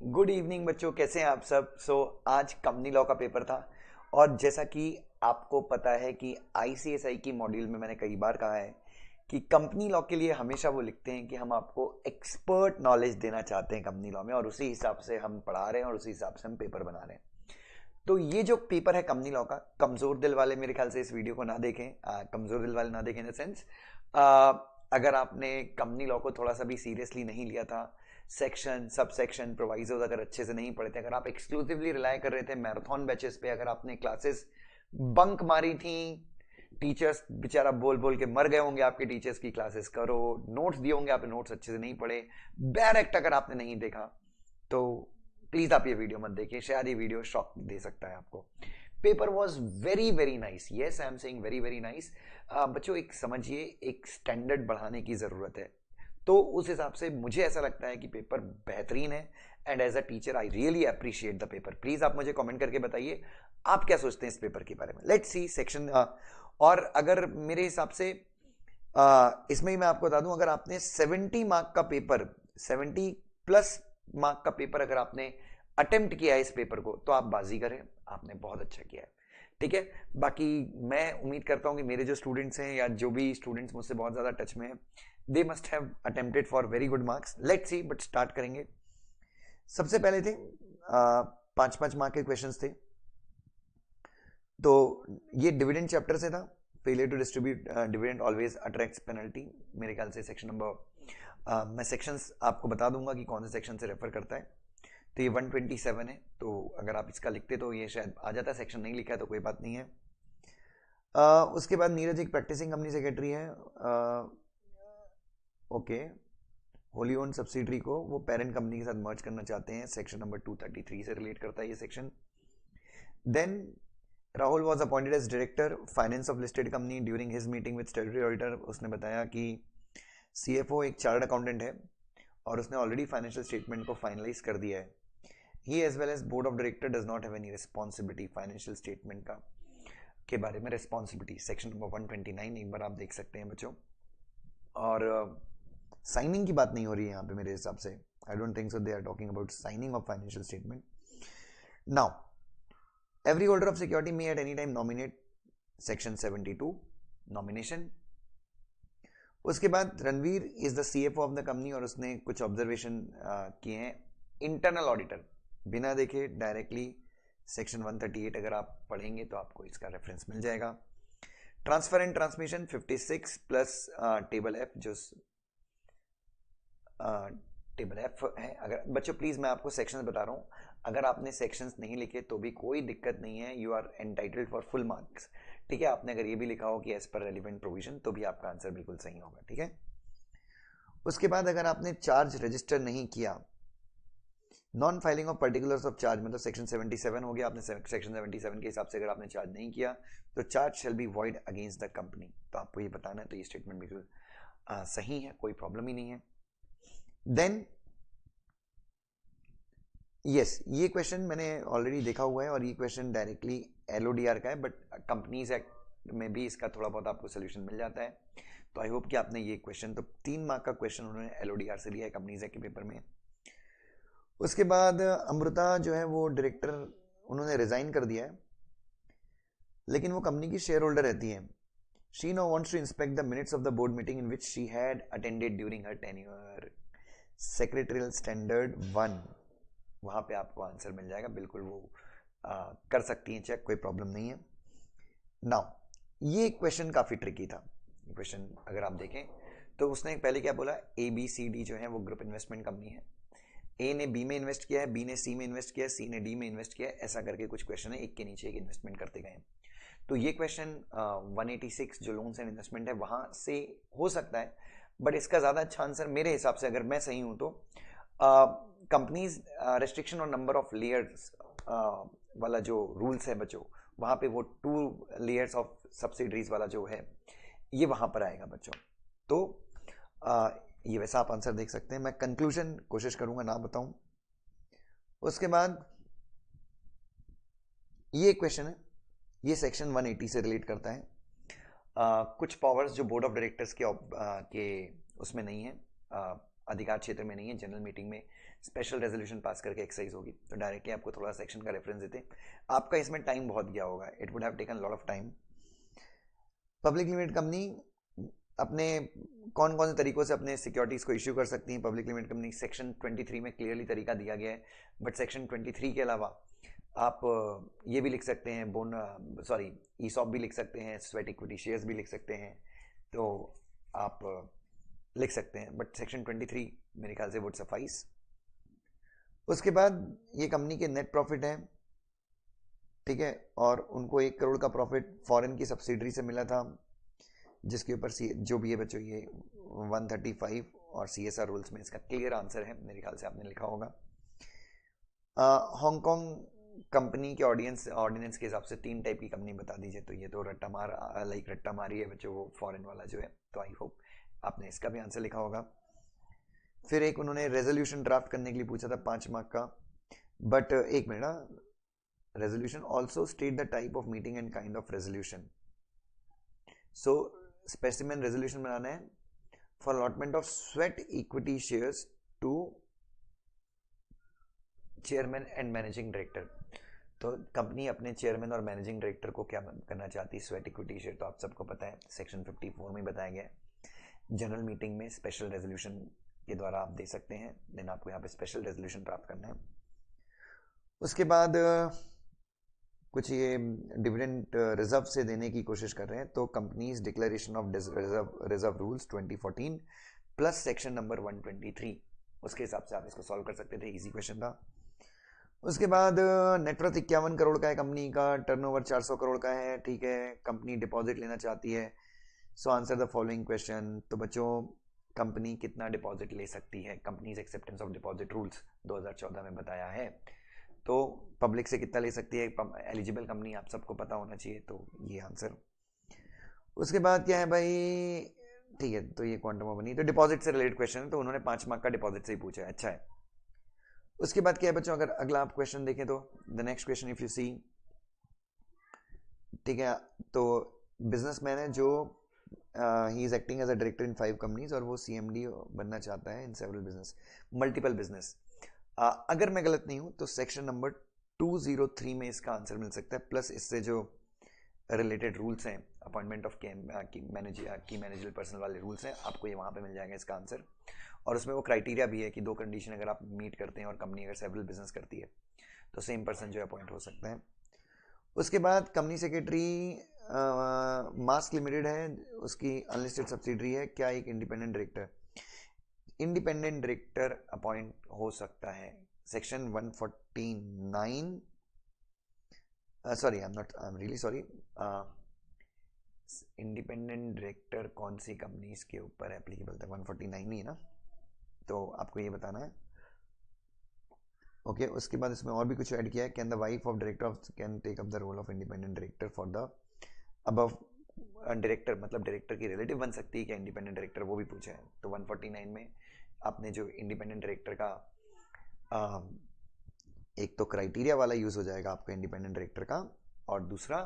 Good evening बच्चों, कैसे हैं आप सब। आज कंपनी लॉ का पेपर था और जैसा कि आपको पता है कि आईसीएसआई की मॉड्यूल में मैंने कई बार कहा है कि कंपनी लॉ के लिए हमेशा वो लिखते हैं कि हम आपको एक्सपर्ट नॉलेज देना चाहते हैं कंपनी लॉ में, और उसी हिसाब से हम पढ़ा रहे हैं और उसी हिसाब से हम पेपर बना रहे हैं। तो ये जो पेपर है कंपनी लॉ का, कमजोर दिल वाले मेरे ख्याल से इस वीडियो को ना देखें। कमजोर दिल वाले ना देखें इन द सेंस, अगर आपने कंपनी लॉ को थोड़ा सा भी सीरियसली नहीं लिया था, सेक्शन सब सेक्शन प्रोवाइजोज अगर अच्छे से नहीं पढ़े थे, अगर आप एक्सक्लूसिवली रिलाई कर रहे थे मैराथन बैचेस पे, अगर आपने क्लासेस बंक मारी थी, टीचर्स बेचारा बोल बोल के मर गए होंगे आपके टीचर्स की क्लासेस करो, नोट्स दिए होंगे आपने, नोट्स अच्छे से नहीं पढ़े, डायरेक्ट अगर आपने नहीं देखा, तो प्लीज आप ये वीडियो मत देखिए। शायद ये वीडियो शॉक दे सकता है आपको। Paper was very very nice. Yes, I am saying very very nice. बच्चों एक समझिए, एक स्टैंडर्ड बढ़ाने की जरूरत है। तो उस हिसाब से मुझे ऐसा लगता है कि पेपर बेहतरीन है, and as a teacher I really appreciate the paper. Please आप मुझे कमेंट करके बताइए आप क्या सोचते हैं इस पेपर के बारे में। Let's see section. और अगर मेरे हिसाब से इसमें ही मैं आपको बता दूं, अगर आपने 70 मार्क का पेपर, 70 प्लस मार्क का पेपर अगर आपने अटेम्प्ट किया है इस पेपर को, तो आप बाजीगर हैं, आपने बहुत अच्छा किया है। ठीक है। बाकी मैं उम्मीद करता हूं कि मेरे जो स्टूडेंट्स हैं या जो भी स्टूडेंट्स मुझसे बहुत ज्यादा टच में हैं, they must have attempted for very good marks. Let's see, but start करेंगे। सबसे पहले थे 5-5 मार्क के क्वेश्चंस थे। तो ये डिविडेंड चैप्टर से था। Failure to distribute dividend always attracts penalty, मेरे ख्याल से सेक्शन नंबर, मैं सेक्शंस आपको बता दूंगा कि कौन से सेक्शन से रेफर करता है। तो ये 127 है, तो अगर आप इसका लिखते तो ये शायद आ जाता। सेक्शन नहीं लिखा है तो कोई बात नहीं है। उसके बाद नीरज एक प्रैक्टिसिंग कंपनी सेक्रेटरी है। ओके, होली ओन सब्सिडरी को वो पेरेंट कंपनी के साथ मर्ज करना चाहते हैं, सेक्शन नंबर 233 से रिलेट करता है ये section. Then Rahul was appointed as director finance of listed company during his meeting with statutory auditor. उसने बताया कि सीएफओ एक चार्टर्ड अकाउंटेंट है और उसने ऑलरेडी फाइनेंशियल स्टेटमेंट को फाइनलाइज कर दिया है। He as well as board of director does not have any responsibility financial statement का के बारे में। रिस्पॉन्सिबिलिटी सेक्शन नंबर 129 एक बार आप देख सकते हैं बच्चों। और साइनिंग की बात नहीं हो रही है यहाँ पे मेरे हिसाब से। I don't think so they are talking about signing off financial statement. Now every holder of security may at any time nominate, section 72 nomination. उसके बाद Ranveer is the CFO of the company और उसने कुछ ऑब्जर्वेशन किए हैं। Internal auditor बिना देखे directly section 138 अगर आप पढ़ेंगे तो आपको इसका रेफरेंस मिल जाएगा। Transfer and transmission 56 plus table F, जो टेबल एफ है। अगर बच्चों प्लीज मैं आपको सेक्शंस बता रहा हूं, अगर आपने सेक्शंस नहीं लिखे तो भी कोई दिक्कत नहीं है, you are entitled for full marks. ठीक है, आपने अगर ये भी लिखा हो कि एज पर रेलिवेंट प्रोविजन, तो भी आपका आंसर बिल्कुल सही होगा। ठीक है। उसके बाद अगर आपने चार्ज रजिस्टर नहीं किया, non filing of particulars of charge, मतलब सेक्शन 77 हो गया, आपने सेक्शन 77 के हिसाब से अगर आपने चार्ज नहीं किया तो charge shall be void against the company. तो आपको ये बताना है, तो ये स्टेटमेंट बिल्कुल सही है, कोई प्रॉब्लम ही नहीं है। देन यस, ये क्वेश्चन मैंने ऑलरेडी देखा हुआ है और ये क्वेश्चन डायरेक्टली एलओडीआर का है, बट कंपनीज एक्ट में भी इसका थोड़ा बहुत आपको सोल्यूशन मिल जाता है। तो आई होप कि आपने ये क्वेश्चन, तो 3 मार्क का क्वेश्चन उन्होंने एलओडीआर से लिया है कंपनीज एक्ट के पेपर में। उसके बाद अमृता जो है वो डायरेक्टर, उन्होंने रिजाइन कर दिया है, लेकिन वो कंपनी की शेयर होल्डर रहती है। She now wants to inspect the minutes of the board meeting in which she had attended during her tenure, secretarial standard 1। वहां पे आपको आंसर मिल जाएगा, बिल्कुल वो कर सकती हैं चेक, कोई प्रॉब्लम नहीं है। नाउ ये क्वेश्चन काफी ट्रिकी था। क्वेश्चन अगर आप देखें तो उसने पहले क्या बोला, ए बी सी डी जो है वो ग्रुप इन्वेस्टमेंट कंपनी है। ए ने बी में इन्वेस्ट किया है, बी ने सी में इन्वेस्ट किया है, सी ने डी में इन्वेस्ट किया है, ऐसा करके कुछ क्वेश्चन है, एक के नीचे एक इन्वेस्टमेंट करते गए। तो ये क्वेश्चन 186 जो लोन्स एंड इन्वेस्टमेंट है वहां से हो सकता है, बट इसका ज्यादा अच्छा आंसर मेरे हिसाब से, अगर मैं सही हूं तो, कंपनीज रेस्ट्रिक्शन और नंबर ऑफ लेयर्स वाला जो रूल्स है बच्चों, वहां पे वो 2 लेयर्स ऑफ सब्सिडरीज वाला जो है ये वहां पर आएगा बच्चों। तो ये वैसा आप आंसर देख सकते हैं। मैं कंक्लूजन कोशिश करूंगा ना बताऊं। उसके बाद ये क्वेश्चन है, ये सेक्शन 180 से रिलेट करता है। कुछ पावर्स जो बोर्ड ऑफ डायरेक्टर्स के उसमें नहीं है, अधिकार क्षेत्र में नहीं है, जनरल मीटिंग में स्पेशल रेजोल्यूशन पास करके एक्सरसाइज होगी, तो डायरेक्टली आपको थोड़ा सेक्शन का रेफरेंस देते। आपका इसमें टाइम बहुत गया होगा, it would have taken lot of time. Public limited company अपने कौन कौन से तरीकों से अपने सिक्योरिटीज को इश्यू कर सकती हैं पब्लिक लिमिटेड कंपनी, सेक्शन 23 में क्लियरली तरीका दिया गया है। बट सेक्शन 23 के अलावा आप ये भी लिख सकते हैं, ईसॉप भी लिख सकते हैं, स्वेट इक्विटी शेयर्स भी लिख सकते हैं, तो आप लिख सकते हैं। बट सेक्शन 23 मेरे ख्याल से वुड सफाइस। उसके बाद ये कंपनी के नेट प्रॉफिट है, ठीक है, और उनको 1 करोड़ का प्रॉफिट फॉरेन की सब्सिडरी से मिला था, जिसके ऊपर जो भी है बच्चों ये 135 और CSR रूल्स में इसका क्लियर आंसर है, मेरे ख्याल से आपने लिखा होगा। हांगकांग कंपनी के ऑर्डिनेंस के हिसाब से 3 टाइप की कंपनी बता दीजिए, तो ये तो रट्टा मारी है बच्चों, वो फॉरेन वाला जो है, तो आई होप आपने इसका भी आंसर लिखा होगा। फिर एक उन्होंने रेजोल्यूशन ड्राफ्ट करने के लिए पूछा था 5 मार्क का, बट एक मिनट ना, resolution also state the type of meeting and kind of resolution. So specimen resolution बनाना है for allotment of sweat equity shares to chairman and managing director. तो कंपनी अपने चेयरमैन और मैनेजिंग डायरेक्टर को क्या करना चाहती है, स्वेट इक्विटी शेयर, तो आप सबको पता है सेक्शन 54 में बताया गया है। जनरल मीटिंग में स्पेशल रेजोल्यूशन के द्वारा आप दे सकते हैं, देन आपको यहाँ पे स्पेशल रेजोल्यूशन प्राप्त करना है। उसके बाद कुछ ये डिविडेंड रिजर्व से देने की कोशिश कर रहे हैं, तो companies declaration of reserve rules 2014 plus section number 123, उसके हिसाब से आप इसको सॉल्व कर सकते थे, इजी क्वेश्चन था। उसके बाद नेटवर्थ 51 करोड़ का है कंपनी का, टर्नओवर 400 करोड़ का है, ठीक है, कंपनी डिपॉजिट लेना चाहती है। So answer the following question. तो बच्चों कंपनी कितना डिपॉजिट ले सकती है, companies acceptance of deposit rules 2014 में बताया है। तो पब्लिक से कितना ले सकती है एलिजिबल कंपनी, आप सबको पता होना चाहिए, तो ये आंसर। उसके बाद क्या है भाई, ठीक है, तो ये क्वांटम ऑफ मनी, तो डिपॉजिट से रिलेटेड क्वेश्चन है, तो उन्होंने 5 मार्क का डिपॉजिट से ही पूछा है, अच्छा है। उसके बाद क्या है बच्चों, अगर अगला आप क्वेश्चन देखें तो the next question if you see, ठीक है, तो बिजनेसमैन है जो he is acting as a director in 5 companies और वो CMD बनना चाहता है in several business, multiple business. अगर मैं गलत नहीं हूं तो सेक्शन नंबर 203 में इसका आंसर मिल सकता है, प्लस इससे जो रिलेटेड रूल्स हैं, अपॉइंटमेंट ऑफ की मैनेजर पर्सन वाले रूल्स हैं, आपको ये वहां पे मिल जाएगा इसका आंसर। और उसमें वो क्राइटेरिया भी है कि 2 कंडीशन अगर आप मीट करते हैं और कंपनी अगर सेवरल बिजनेस करती है तो सेम पर्सन जो अपॉइंट हो सकते हैं। उसके बाद कंपनी सेक्रेटरी मास्क लिमिटेड है, उसकी अनलिस्टेड सब्सिडरी है, क्या एक इंडिपेंडेंट डायरेक्टर अपॉइंट हो सकता है, section 149, sorry I am really sorry, independent director कौन सी कंपनीज के ऊपर एप्लीकेबल था, 149 नहीं है ना, तो आपको ये बताना है। ओके, उसके बाद इसमें और भी कुछ ऐड किया है, can the wife of director can take up the role of independent director for the above director, मतलब डायरेक्टर की रिलेटिव बन सकती है क्या इंडिपेंडेंट डायरेक्टर, वो भी पूछा है। तो 149 में आपने जो इंडिपेंडेंट डायरेक्टर का एक तो क्राइटेरिया वाला यूज हो जाएगा आपका इंडिपेंडेंट डायरेक्टर का, और दूसरा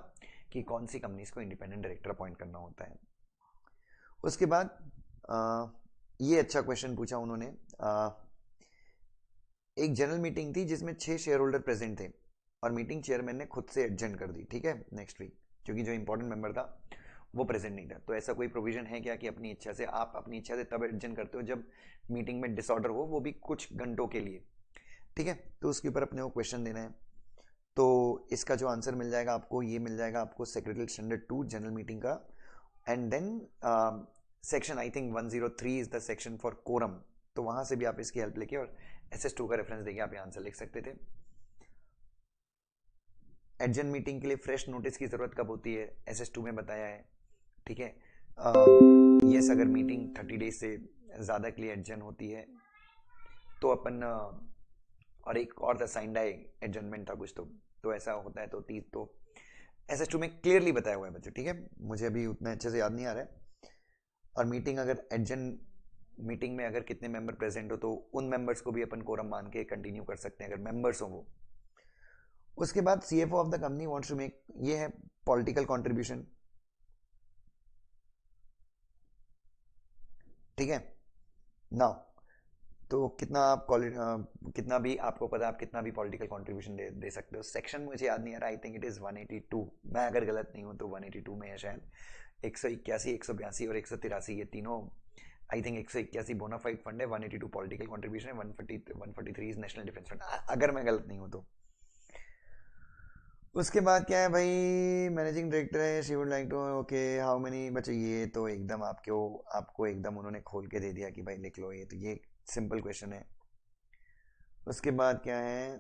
कि कौन सी कंपनीज को इंडिपेंडेंट डायरेक्टर अपॉइंट करना होता है। उसके बाद ये अच्छा क्वेश्चन पूछा उन्होंने, एक जनरल मीटिंग थी जिसमें 6 शेयर होल्डर प्रेजेंट थे और मीटिंग चेयरमैन ने खुद से एडजेंट कर दी, ठीक है, नेक्स्ट वीक, क्योंकि जो इंपॉर्टेंट मेंबर था वो प्रेजेंट नहीं था। तो ऐसा कोई प्रोविजन है क्या कि अपनी इच्छा से, आप अपनी इच्छा से तब एडजेंट करते हो जब मीटिंग में डिसऑर्डर हो, वो भी कुछ घंटों के लिए, ठीक है, तो उसके ऊपर अपने को क्वेश्चन देना है। तो इसका जो आंसर मिल जाएगा आपको, ये मिल जाएगा आपको सेक्रेटरी स्टैंडर्ड 2 जनरल मीटिंग का, and then section I think 103 is the section for quorum, तो वहां से भी आप इसकी हेल्प लेके और SS2 का रेफरेंस देके आप आंसर लिख सकते थे। एडजन मीटिंग के लिए फ्रेश नोटिस की जरूरत कब होती है, SS2 में बताया है, ठीक है। यस, अगर मीटिंग 30 डेज से ज्यादा के लिए एडजन होती है तो अपन और एक और द साइन डाई एडजमेंट था कुछ, तो ऐसा होता है, तो SS2 में क्लियरली बताया हुआ है बच्चों, ठीक है, मुझे अभी उतना अच्छे से याद नहीं आ रहा है। और मीटिंग अगर एडजन मीटिंग में अगर कितने मेंबर प्रेजेंट हो तो उन मेंबर्स को भी अपन कोरम मान के कंटिन्यू कर सकते हैं अगर मेंबर्स हो वो। उसके बाद CFO of the company wants to make, ये है पॉलिटिकल कंट्रीब्यूशन, ठीक है। नाउ तो कितना आप कितना भी आपको पता है, आप कितना भी पॉलिटिकल कंट्रीब्यूशन दे सकते हो। सेक्शन मुझे याद नहीं आ रहा, आई थिंक इट इज़ 182, मैं अगर गलत नहीं हूँ तो 182 में है शायद। 181, 182 और 183, ये तीनों आई थिंक। 181 बोनाफाइड फंड है, 182 पॉलिटिकल कंट्रीब्यूशन है, 143 इज नेशनल डिफेंस फंड, अगर मैं गलत नहीं हूँ तो। उसके बाद क्या है भाई, मैनेजिंग डायरेक्टर है, she would like to, okay how many बच्चे, ये तो एकदम आपको एकदम उन्होंने खोल के दे दिया कि भाई लिख लो, ये तो ये सिंपल क्वेश्चन है। उसके बाद क्या है,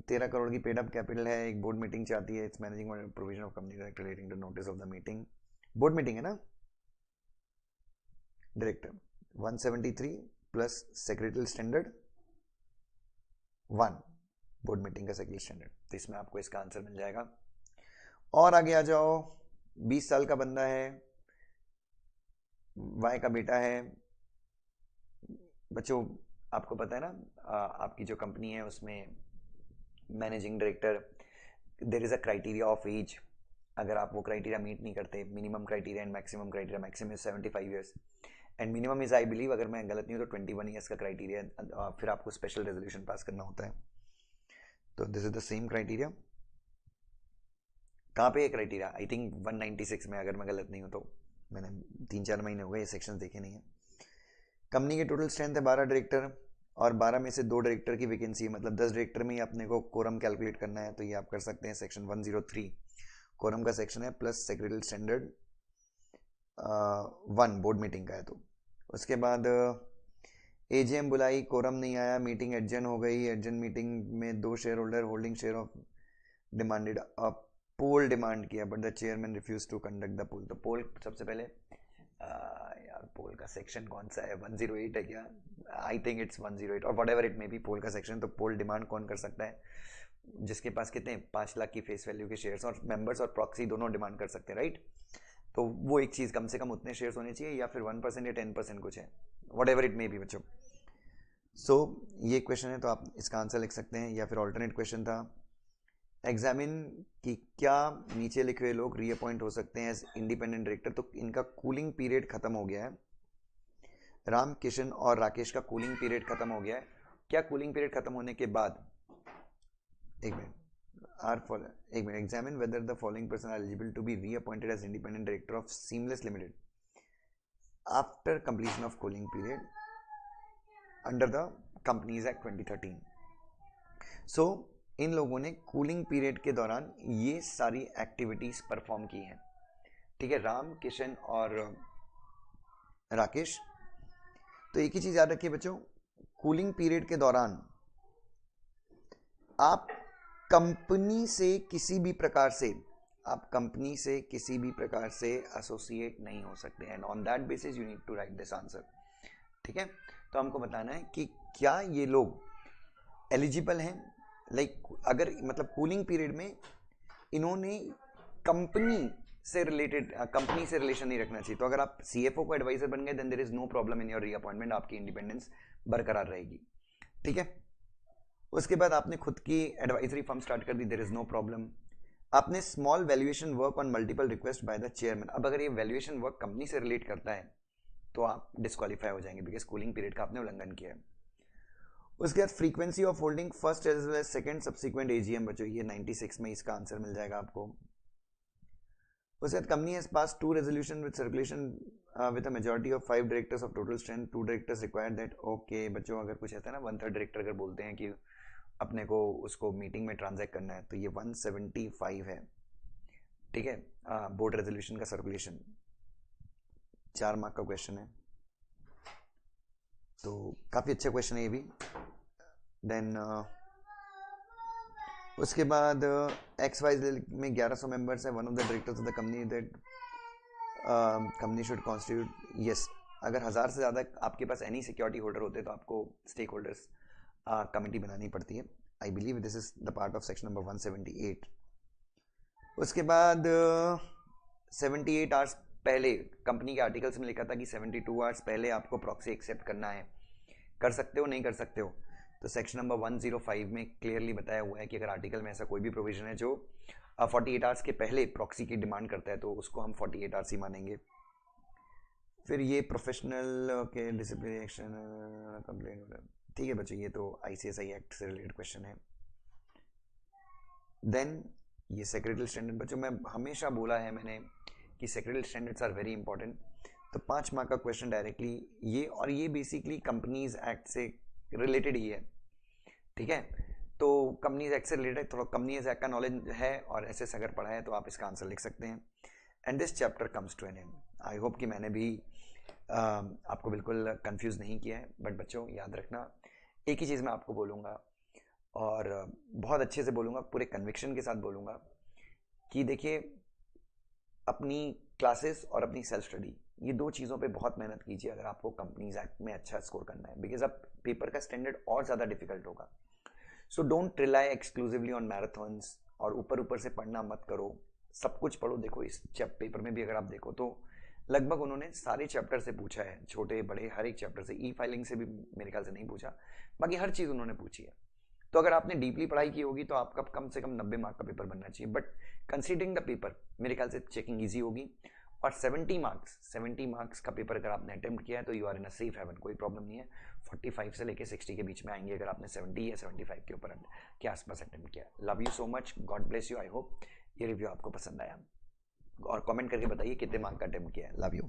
13 करोड़ की पेड अप कैपिटल है, एक बोर्ड मीटिंग चाहती है, it's managing provision of company director relating to notice of the meeting. Board meeting है ना director, 173 plus secretary standard 1, board meeting का सेक्रेटरी स्टैंडर्ड, तो इसमें आपको इसका आंसर मिल जाएगा। और आगे आ जाओ, 20 साल का बंदा है, वाई का बेटा है। बच्चों आपको पता है ना, आपकी जो कंपनी है उसमें managing director, there is a criteria of age, अगर आप वो क्राइटेरिया मीट नहीं करते, minimum criteria and maximum criteria, maximum is 75 years and minimum is, I believe अगर मैं गलत नहीं हूँ तो 21 ईयर्स का क्राइटेरिया, फिर आपको स्पेशल रेजोल्यूशन पास करना होता है। तो this is the same criteria. कहाँ पे है क्राइटेरिया, आई थिंक 196 में, अगर मैं गलत नहीं हूँ तो। मैंने 3-4 महीने हो गए ये सेक्शन देखे नहीं है। कंपनी की टोटल स्ट्रेंथ है 12 डायरेक्टर, और 12 में से 2 डायरेक्टर की वैकेंसी है, मतलब 10 डायरेक्टर में ही अपने को कोरम कैलकुलेट करना है, तो ये आप कर सकते हैं। सेक्शन 103 कोरम का सेक्शन है, plus secretary standard 1 board meeting का है। तो उसके बाद एजीएम बुलाई, कोरम नहीं आया, मीटिंग एडजन हो गई। एडजन मीटिंग में 2 share holder holding share of demanded a poll demand किया, but the chairman refuse to conduct the poll. तो पोल सबसे पहले यार पोल का सेक्शन कौन सा है, 108 है क्या, आई थिंक इट्स 108 और whatever it may be poll का सेक्शन। तो पोल डिमांड कौन कर सकता है, जिसके पास कितने 5 लाख की फेस वैल्यू के शेयर्स, और मेंबर्स और प्रॉक्सी दोनों डिमांड कर सकते हैं, राइट। तो वो एक चीज़ कम से कम उतने शेयर्स होने चाहिए, या फिर 1% या 10% कुछ है, what ever it may B बच्चों। सो ये क्वेश्चन है, तो आप इसका आंसर लिख सकते हैं। या फिर ऑल्टरनेट क्वेश्चन था, एग्जामिन कि क्या नीचे लिखे हुए लोग रीअपॉइंट हो सकते हैं एज इंडिपेंडेंट डायरेक्टर। तो इनका कूलिंग पीरियड खत्म हो गया है, राम किशन और राकेश का कूलिंग पीरियड खत्म हो गया है। क्या कूलिंग पीरियड खत्म होने के बाद, एक minute, examine whether the following person are eligible to be reappointed as independent director of seamless limited after completion of cooling period under the companies act 2013। So इन लोगों ने कूलिंग पीरियड के दौरान ये सारी एक्टिविटीज परफॉर्म की हैं, ठीक है, राम किशन और राकेश। तो एक ही चीज याद रखिए बच्चों, कूलिंग पीरियड के दौरान आप कंपनी से किसी भी प्रकार से एसोसिएट नहीं हो सकते, and on that basis you need to write this answer, ठीक है। तो हमको बताना है कि क्या ये लोग एलिजिबल हैं, अगर मतलब कूलिंग पीरियड में इन्होंने कंपनी से रिलेशन नहीं रखना चाहिए। तो अगर आप सीएफओ को एडवाइजर बन गए, then there is no problem in your reappointment, आपकी इंडिपेंडेंस बरकरार रहेगी, ठीक है। उसके बाद आपने खुद की एडवाइजरी फर्म स्टार्ट कर दी, देयर इज नो प्रॉब्लम। आपने small valuation work on multiple request by the chairman. अब अगर ये वैल्यूएशन वर्क कंपनी से रिलेट करता है तो आप डिस्क्वालीफाई हो जाएंगे, बिकॉज कूलिंग पीरियड का आपने उल्लंघन किया है। उसके बाद frequency of holding first as well as second subsequent AGM, बच्चों ये 96 में इसका आंसर मिल जाएगा आपको। उसके बाद company has pass 2 resolution with circulation with a majority of 5 directors of total strength, 2 directors required that, okay बच्चों अगर कुछ ऐसा है ना 1/3 डायरेक्टर अगर बोलते हैं कि अपने को उसको मीटिंग में ट्रांजैक्ट करना है, तो ये 175 है, ठीक है। बोर्ड रेजोल्यूशन का सर्कुलेशन 4 मार्क का क्वेश्चन है, तो काफ़ी अच्छा क्वेश्चन है ये भी। देन उसके बाद XYZ में 1100 मेंबर्स है, one of the directors of the company that company should constitute, yes, अगर 1000 से ज़्यादा आपके पास एनी सिक्योरिटी होल्डर होते हैं तो आपको स्टेक होल्डर्स कमेटी बनानी पड़ती है। I believe this is the part of section number 178। उसके बाद 78 आवर्स पहले कंपनी के आर्टिकल्स में लिखा था कि 72 आवर्स पहले आपको प्रॉक्सी एक्सेप्ट करना है, कर सकते हो नहीं कर सकते हो। तो सेक्शन नंबर 105 में क्लियरली बताया हुआ है कि अगर आर्टिकल में ऐसा कोई भी प्रोविजन है जो 48 आवर्स के पहले प्रॉक्सी की डिमांड करता है तो उसको हम 48 आवर्स ही मानेंगे। फिर ये प्रोफेशनल के डिसिप्लिनरी एक्शन कंप्लेंट, ठीक है बच्चों, ये तो आईसीएसआई एक्ट से रिलेटेड क्वेश्चन है। देन ये सेक्रेटरी स्टैंडर्ड, बच्चों मैं हमेशा बोला है मैंने कि secretary standards are very important. तो 5 मार्क का क्वेश्चन डायरेक्टली ये, और ये बेसिकली कंपनीज एक्ट से रिलेटेड ही है, ठीक है। तो कंपनीज एक्ट से रिलेटेड, थोड़ा कंपनीज एक्ट का नॉलेज है और एसएस अगर पढ़ा है तो आप इसका आंसर लिख सकते हैं। And this chapter comes to an end. I hope कि मैंने भी आपको बिल्कुल कंफ्यूज नहीं किया है। बट बच्चों याद रखना, एक ही चीज़ मैं आपको बोलूँगा और बहुत अच्छे से बोलूँगा, पूरे कन्विक्शन के साथ बोलूँगा कि देखिए, अपनी क्लासेस और अपनी सेल्फ स्टडी, ये 2 चीज़ों पे बहुत मेहनत कीजिए अगर आपको कंपनीज एक्ट में अच्छा स्कोर करना है, बिकॉज अब पेपर का स्टैंडर्ड और ज़्यादा डिफिकल्ट होगा। So don't rely exclusively on marathons, और ऊपर ऊपर से पढ़ना मत करो, सब कुछ पढ़ो। देखो इस पेपर में भी अगर आप देखो तो लगभग उन्होंने सारे चैप्टर से पूछा है, छोटे बड़े हर एक चैप्टर से, ई फाइलिंग से भी मेरे ख्याल से नहीं पूछा, बाकी हर चीज़ उन्होंने पूछी है। तो अगर आपने डीपली पढ़ाई की होगी तो आपका कम से कम 90 मार्क का पेपर बनना चाहिए। बट कंसीडरिंग द पेपर मेरे ख्याल से चेकिंग ईजी होगी। और 70 मार्क्स का पेपर अगर आपने अटेम्प्ट किया है तो you are in a safe haven, कोई प्रॉब्लम नहीं है। 45 से लेके 60 के बीच में आएंगे अगर आपने 70 या 75 के ऊपर के आसपास अटेम्प्ट किया। Love you so much, God bless you. I hope ये रिव्यू आपको पसंद आया, और कमेंट करके बताइए कितने मार्क का अटेम्प्ट किया है। Love you.